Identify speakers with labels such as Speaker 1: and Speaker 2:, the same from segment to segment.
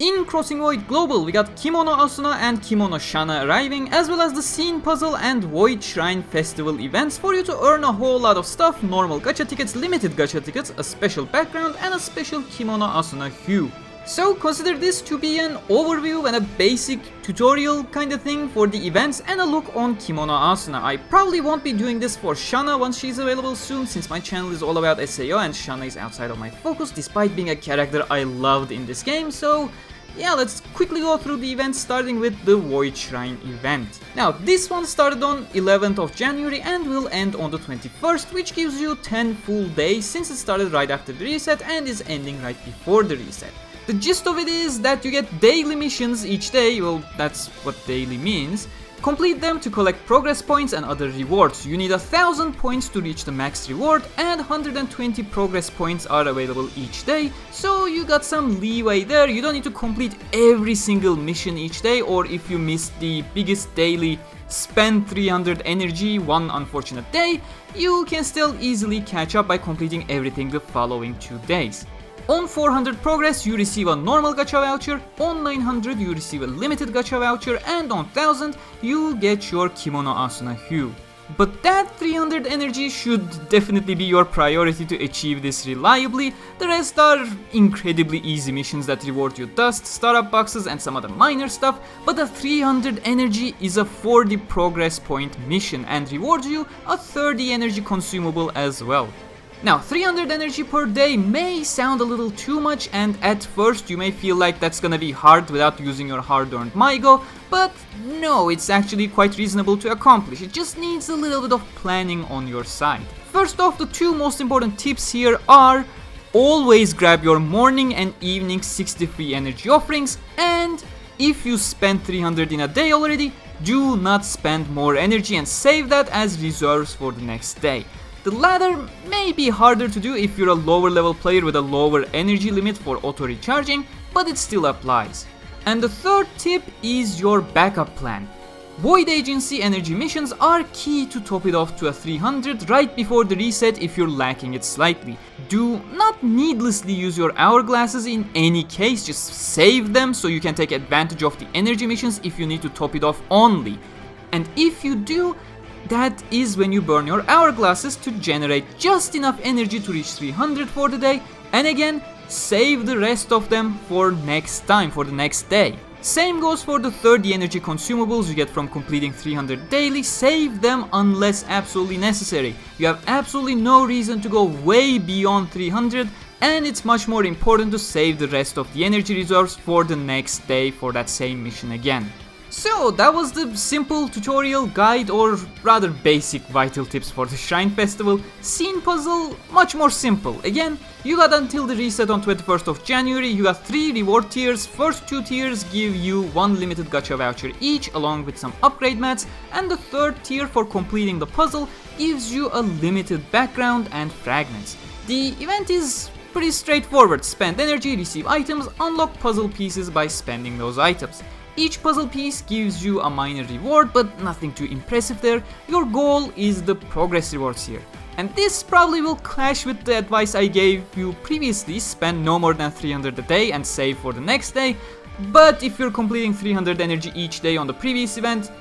Speaker 1: In Crossing Void Global, we got Kimono Asuna and Kimono Shana arriving, as well as the Scene Puzzle and Void Shrine Festival events for you to earn a whole lot of stuff, normal gacha tickets, limited gacha tickets, a special background, and a special Kimono Asuna hue. So consider this to be an overview and a basic tutorial kind of thing for the events and a look on Kimono Asuna. I probably won't be doing this for Shana once she's available soon, since my channel is all about SAO and Shana is outside of my focus despite being a character I loved in this game, so yeah, let's quickly go through the events, starting with the Void Shrine event. Now, this one started on 11th of January and will end on the 21st, which gives you 10 full days since it started right after the reset and is ending right before the reset. The gist of it is that you get daily missions each day, well, that's what daily means. Complete them to collect progress points and other rewards. You need 1000 points to reach the max reward, and 120 progress points are available each day, so you got some leeway there. You don't need to complete every single mission each day, or if you missed the biggest daily spend 300 energy one unfortunate day, you can still easily catch up by completing everything the following 2 days. On 400 progress, you receive a normal gacha voucher, on 900 you receive a limited gacha voucher, and on 1000 you get your Kimono Asuna hue. But that 300 energy should definitely be your priority to achieve this reliably. The rest are incredibly easy missions that reward you dust, startup boxes, and some other minor stuff, but the 300 energy is a 40 progress point mission and rewards you a 30 energy consumable as well. Now, 300 energy per day may sound a little too much, and at first you may feel like that's gonna be hard without using your hard-earned Maigo, but no, it's actually quite reasonable to accomplish. It just needs a little bit of planning on your side. First off, the two most important tips here are always grab your morning and evening 60 free energy offerings, and if you spend 300 in a day already, do not spend more energy and save that as reserves for the next day. The latter may be harder to do if you're a lower level player with a lower energy limit for auto recharging, but it still applies. And the third tip is your backup plan. Void Agency energy missions are key to top it off to a 300 right before the reset if you're lacking it slightly. Do not needlessly use your hourglasses in any case, just save them so you can take advantage of the energy missions if you need to top it off only. And if you do, that is when you burn your hourglasses to generate just enough energy to reach 300 for the day, and again, save the rest of them for next time, for the next day. Same goes for the 30 energy consumables you get from completing 300 daily. Save them unless absolutely necessary. You have absolutely no reason to go way beyond 300, and it's much more important to save the rest of the energy reserves for the next day for that same mission again. So that was the simple tutorial guide, or rather basic vital tips for the Shrine Festival. Scene Puzzle, much more simple. Again, you got until the reset on 21st of January, you got 3 reward tiers. First 2 tiers give you 1 limited gacha voucher each along with some upgrade mats, and the third tier for completing the puzzle gives you a limited background and fragments. The event is pretty straightforward. Spend energy, receive items, unlock puzzle pieces by spending those items. Each puzzle piece gives you a minor reward, but nothing too impressive there. Your goal is the progress rewards here. And this probably will clash with the advice I gave you previously: spend no more than 300 a day and save for the next day. But if you're completing 300 energy each day on the previous event,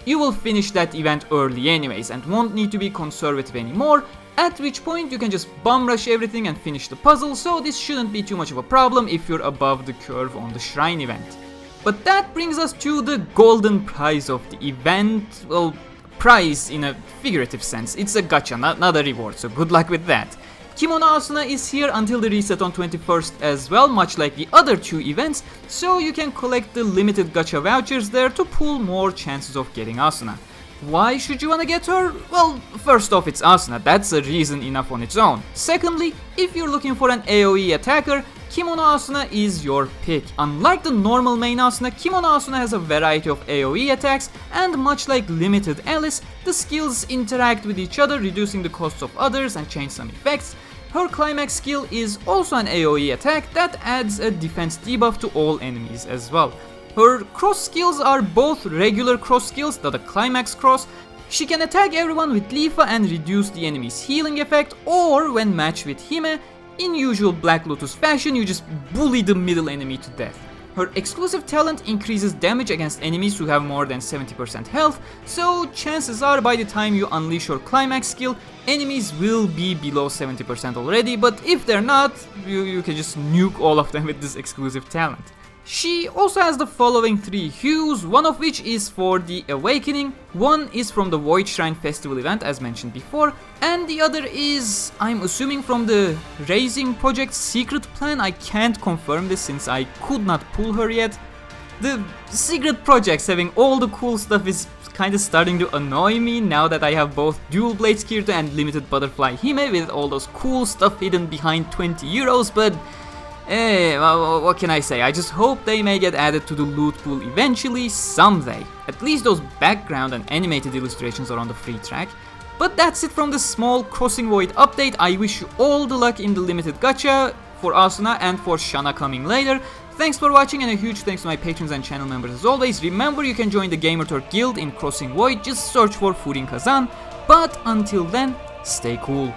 Speaker 1: you will finish that event early anyways and won't need to be conservative anymore, at which point you can just bum rush everything and finish the puzzle, so this shouldn't be too much of a problem if you're above the curve on the Shrine event. But that brings us to the golden prize of the event. Well, prize in a figurative sense. It's a gacha, not a reward, so good luck with that. Kimono Asuna is here until the reset on 21st as well, much like the other 2 events, so you can collect the limited gacha vouchers there to pull more chances of getting Asuna. Why should you wanna get her? Well, first off, it's Asuna, that's a reason enough on its own. Secondly, if you're looking for an AoE attacker, Kimono Asuna is your pick. Unlike the normal main Asuna, Kimono Asuna has a variety of AoE attacks, and much like limited Alice, the skills interact with each other, reducing the costs of others and change some effects. Her climax skill is also an AoE attack that adds a defense debuff to all enemies as well. Her cross skills are both regular cross skills, not a climax cross. She can attack everyone with Lifa and reduce the enemy's healing effect, or when matched with Hime, in usual Black Lotus fashion, you just bully the middle enemy to death. Her exclusive talent increases damage against enemies who have more than 70% health, so chances are by the time you unleash your climax skill, enemies will be below 70% already, but if they're not, you can just nuke all of them with this exclusive talent. She also has the following 3 hues, one of which is for the Awakening, one is from the Void Shrine Festival event as mentioned before, and the other is, I'm assuming, from the Raising Project's secret plan. I can't confirm this since I could not pull her yet. The secret projects having all the cool stuff is kinda starting to annoy me now that I have both Dual Blades Kirito and Limited Butterfly Hime with all those cool stuff hidden behind 20 euros, but what can I say? I just hope they may get added to the loot pool eventually, someday. At least those background and animated illustrations are on the free track. But that's it from the small Crossing Void update. I wish you all the luck in the limited gacha for Asuna and for Shana coming later. Thanks for watching, and a huge thanks to my patrons and channel members as always. Remember, you can join the Gamerturk guild in Crossing Void, just search for Furin Kazan. But until then, stay cool.